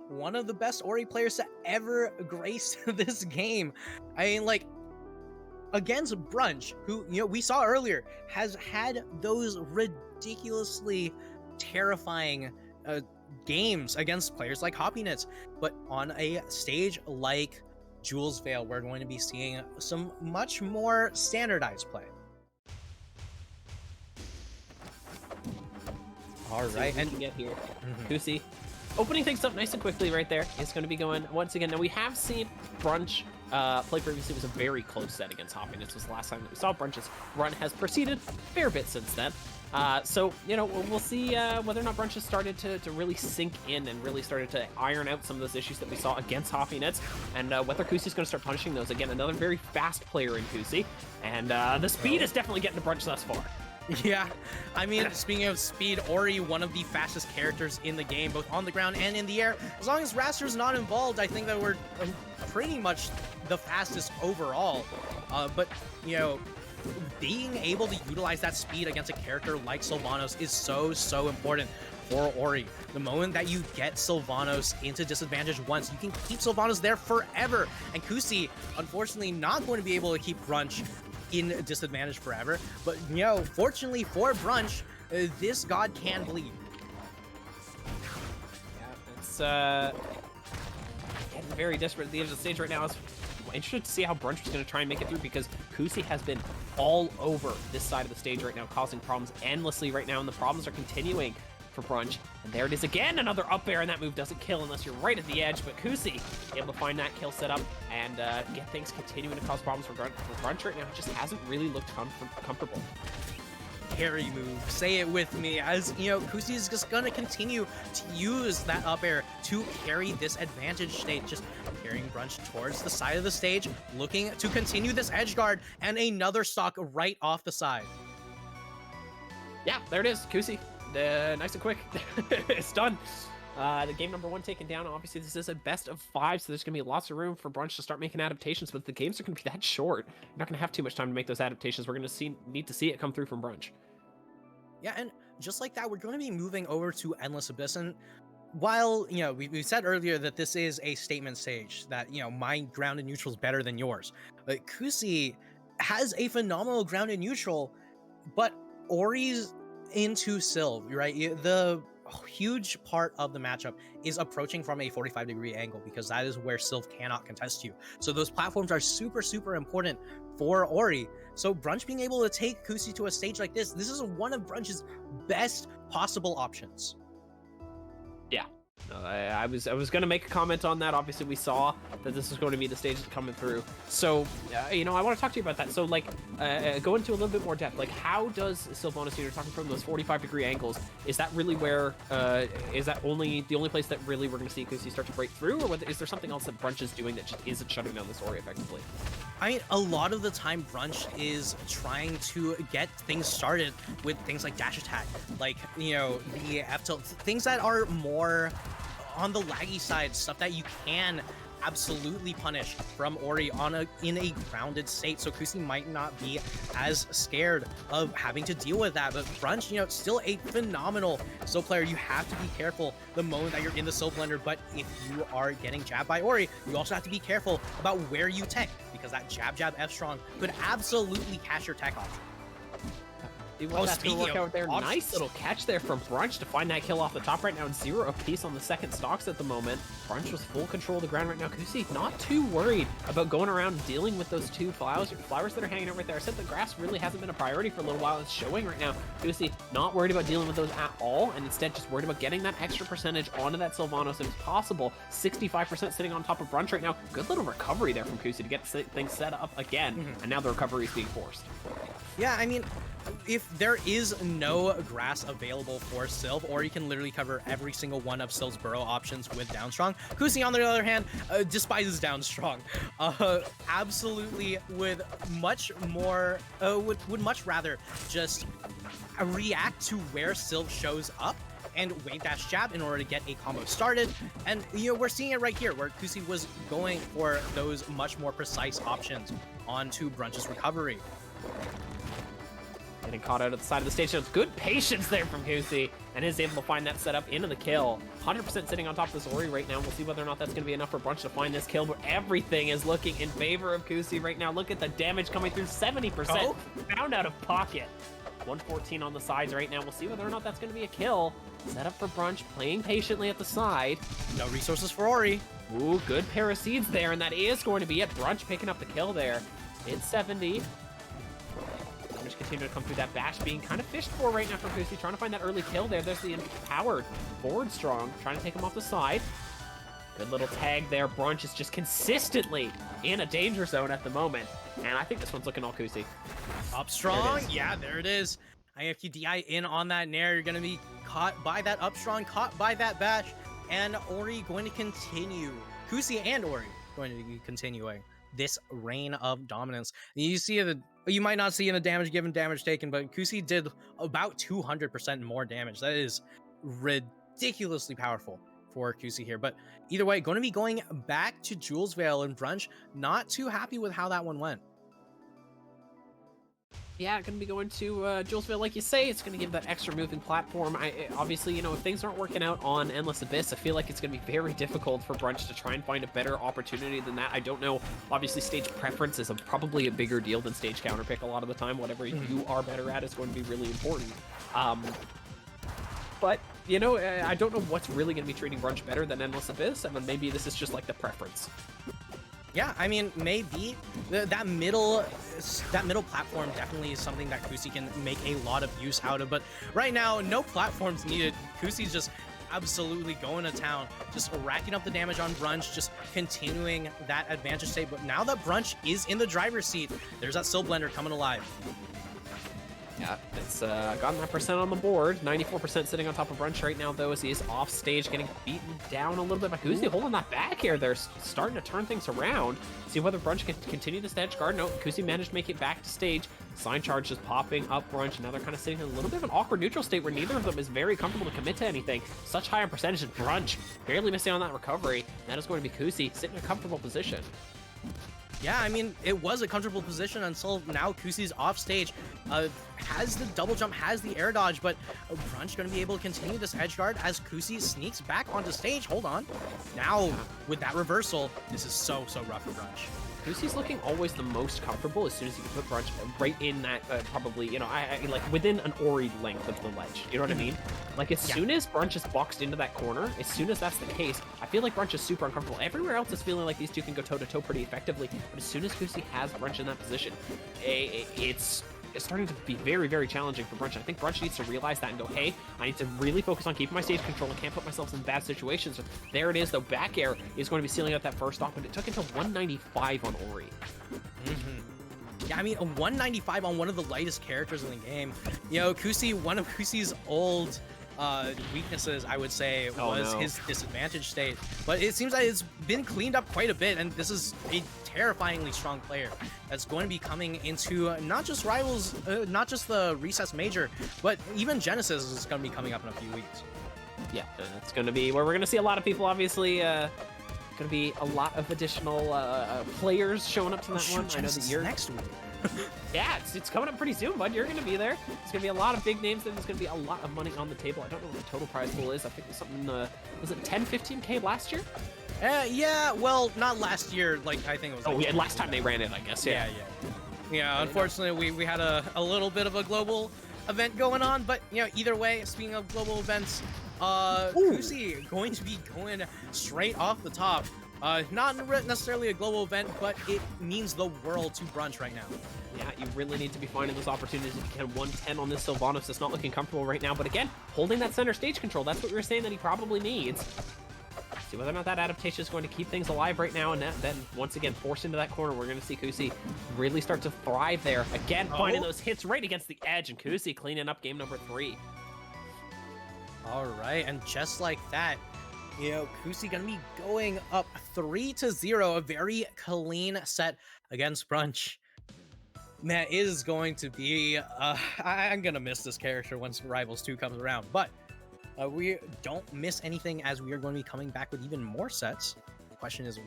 one of the best Ori players to ever grace this game. I mean, like, against Brunch, who, we saw earlier, has had those ridiculously terrifying games against players like Hoppiness. But on a stage like Jules Vale, we're going to be seeing some much more standardized play. All right, and get here. Kusi opening things up nice and quickly right there. It's going to be going once again. Now we have seen Brunch play previously. It was a very close set against Hopping. This was the last time that we saw Brunch's run has proceeded a fair bit since then. So, we'll see whether or not Brunch has started to really sink in and really started to iron out some of those issues that we saw against Hoppy Nets, and whether Kusi's going to start punishing those. Again, another very fast player in Kusi, and the speed is definitely getting to Brunch thus far. Yeah, I mean, speaking of speed, Ori, one of the fastest characters in the game, both on the ground and in the air. As long as Raster's not involved, I think that we're pretty much the fastest overall. But, being able to utilize that speed against a character like Sylvanos is so important for Ori. The moment that you get Sylvanos into disadvantage once, you can keep Sylvanos there forever. And Kusi, unfortunately, not going to be able to keep Brunch in disadvantage forever. But, fortunately for Brunch, this god can bleed. Yeah, it's getting very desperate at the edge of the stage right now. It's interested to see how Brunch was going to try and make it through, because Kusi has been all over this side of the stage right now, causing problems endlessly right now, and the problems are continuing for Brunch. And there it is again, another up air, and that move doesn't kill unless you're right at the edge, but Kusi able to find that kill setup and get things continuing to cause problems for Brunch right now. It just hasn't really looked comfortable. Carry move, say it with me, as Kusi is just gonna continue to use that up air to carry this advantage state, just carrying Brunch towards the side of the stage, looking to continue this edge guard, and another stock right off the side. Yeah, there it is, Kusi. Nice and quick. It's done. The game number 1 taken down. Obviously, this is a best of 5, so there's going to be lots of room for Brunch to start making adaptations, but the games are going to be that short. You're not going to have too much time to make those adaptations. We're going to need to see it come through from Brunch. Yeah, and just like that, we're going to be moving over to Endless Abyss. And while, we said earlier that this is a statement stage, that, my ground and neutral is better than yours. But Kusi has a phenomenal ground and neutral, but Ori's into Sylv, right? The huge part of the matchup is approaching from a 45-degree angle, because that is where Sylv cannot contest you. So those platforms are super important for Ori. So Brunch being able to take Kusi to a stage like this is one of Brunch's best possible options. Yeah. I was going to make a comment on that. Obviously, we saw that this was going to be the stage that's coming through. So, I want to talk to you about that. So, go into a little bit more depth. Like, how does Sylvanos, you're talking from those 45-degree angles, is that really where, is that the only place that really we're going to see Kusi start to break through? Or is there something else that Brunch is doing that just isn't shutting down this Ori effectively? I mean, a lot of the time, Brunch is trying to get things started with things like dash attack, like, the F tilt, things that are more on the laggy side, stuff that you can absolutely punish from Ori in a grounded state, so Kusi might not be as scared of having to deal with that. But Brunch, still a phenomenal Sylv player. You have to be careful the moment that you're in the Sylv blender, but if you are getting jabbed by Ori, you also have to be careful about where you tech, because that jab F strong could absolutely catch your tech option. That's going to work out there. Nice little catch there from Brunch to find that kill off the top right now. 0 apiece on the second stocks at the moment. Brunch was full control of the ground right now. Kusi not too worried about going around dealing with those two flowers that are hanging out right there. I said the grass really hasn't been a priority for a little while. It's showing right now. Kusi not worried about dealing with those at all, and instead just worried about getting that extra percentage onto that Sylvanos if it's possible. 65% sitting on top of Brunch right now. Good little recovery there from Kusi to get things set up again, and now the recovery is being forced. Yeah, I mean, if there is no grass available for Sylv, or you can literally cover every single one of Sylv's burrow options with down strong, Kusi, on the other hand, despises down strong. Absolutely would much rather just react to where Sylv shows up and wave dash jab in order to get a combo started. And we're seeing it right here, where Kusi was going for those much more precise options onto Brunch's recovery. Getting caught out at the side of the stage. So it's good patience there from Kusi. and is able to find that setup into the kill. 100% sitting on top of this Ori right now. We'll see whether or not that's going to be enough for Brunch to find this kill, but everything is looking in favor of kusi right now. Look at the damage coming through, 70%. Found out of pocket. 114 on the sides right now. We'll see whether or not that's going to be a kill. Set up for Brunch, playing patiently at the side. No resources for Ori. Ooh, good pair of seeds there, and that is going to be it. Brunch picking up the kill there. It's 70. Brunch continuing to come through that bash, being kind of fished for right now from kusi, trying to find that early kill there. There's the empowered forward strong, trying to take him off the side. Good little tag there. Brunch is just consistently in a danger zone at the moment, and I think this one's looking all kusi. Up strong, yeah, there it is. IFQDI in on that nair. You're gonna be caught by that up strong, caught by that bash, and Ori going to continue. kusi and Ori going to be continuing this reign of dominance. You might not see in the damage given, damage taken, but kusi did about 200% more damage. That is ridiculously powerful for kusi here. But either way, going to be going back to Jules Vale and Brunch. Not too happy with how that one went. Yeah, going to be going to Julesville, like you say. It's going to give that extra moving platform. Obviously, you know, if things aren't working out on Endless Abyss, I feel like it's going to be very difficult for Brunch to try and find a better opportunity than that. I don't know. Obviously, stage preference is probably a bigger deal than stage counterpick a lot of the time. Whatever you are better at is going to be really important. But, you know, I don't know what's really going to be treating Brunch better than Endless Abyss. I mean, maybe this is just like the preference. Yeah, I mean, maybe that middle platform definitely is something that kusi can make a lot of use out of. But right now, no platforms needed. kusi's just absolutely going to town, just racking up the damage on Brunch, just continuing that advantage state. But now that Brunch is in the driver's seat, there's that Sil Blender coming alive. Yeah, it's gotten that percent on the board. 94% sitting on top of Brunch right now, though, as he is off stage, getting beaten down a little bit by kusi. Holding that back air there, starting to turn things around. See whether Brunch can continue this edge guard. No, kusi managed to make it back to stage. Sign charge just popping up Brunch, and now they're kind of sitting in a little bit of an awkward neutral state where neither of them is very comfortable to commit to anything. Such high on percentage, and Brunch barely missing on that recovery. That is going to be kusi sitting in a comfortable position. Yeah, I mean, it was a comfortable position until now kusi's off stage. Has the double jump, has the air dodge, but Brunch going to be able to continue this edge guard as kusi sneaks back onto stage. Hold on. Now, with that reversal, this is so rough for Brunch. kusi's looking always the most comfortable as soon as you can put Brunch right in that, probably, you know, I like within an Ori length of the ledge. You know what I mean? Like, as soon as Brunch is boxed into that corner, as soon as that's the case, I feel like Brunch is super uncomfortable. Everywhere else is feeling like these two can go toe-to-toe pretty effectively, but as soon as kusi has Brunch in that position, it's starting to be very challenging for Brunch. I think Brunch needs to realize that and go, hey, I need to really focus on keeping my stage control and can't put myself in bad situations. There it is, though. Back air is going to be sealing out that first stock, but it took until 195 on Ori. Yeah, I mean, a 195 on one of the lightest characters in the game. You know, kusi, one of kusi's old weaknesses, I would say, was his disadvantage state. But it seems like it's been cleaned up quite a bit, and this is a terrifyingly strong player that's going to be coming into not just Rivals, not just the Recess Major, but even Genesis is going to be coming up in a few weeks. Yeah, it's going to be where we're going to see a lot of people, obviously. Going to be a lot of additional players showing up to that one. I know that you're next week. Yeah, it's coming up pretty soon, bud. You're going to be there. There's going to be a lot of big names, and there's going to be a lot of money on the table. I don't know what the total prize pool is. I think it was something, was it 10, 15K last year? Yeah, well, not last year. Like, I think it was like... Oh, yeah, last time they ran it, I guess. Yeah, unfortunately, we had a little bit of a global event going on, but, you know, either way, speaking of global events, kusi going to be going straight off the top. Not necessarily a global event, but it means the world to Brunch right now. Yeah, you really need to be finding those opportunities. If you can 110 on this Sylvanos, it's not looking comfortable right now. But again, holding that center stage control, that's what we were saying that he probably needs. See whether or not that adaptation is going to keep things alive right now. And then, once again, forced into that corner, we're going to see kusi really start to thrive there. Again, finding those hits right against the edge, and kusi cleaning up game number 3. All right, and just like that, you know, kusi gonna be going up 3-0, a very clean set against Brunch. Man, it is going to be, I'm gonna miss this character once Rivals 2 comes around, but we don't miss anything as we are going to be coming back with even more sets. The question is,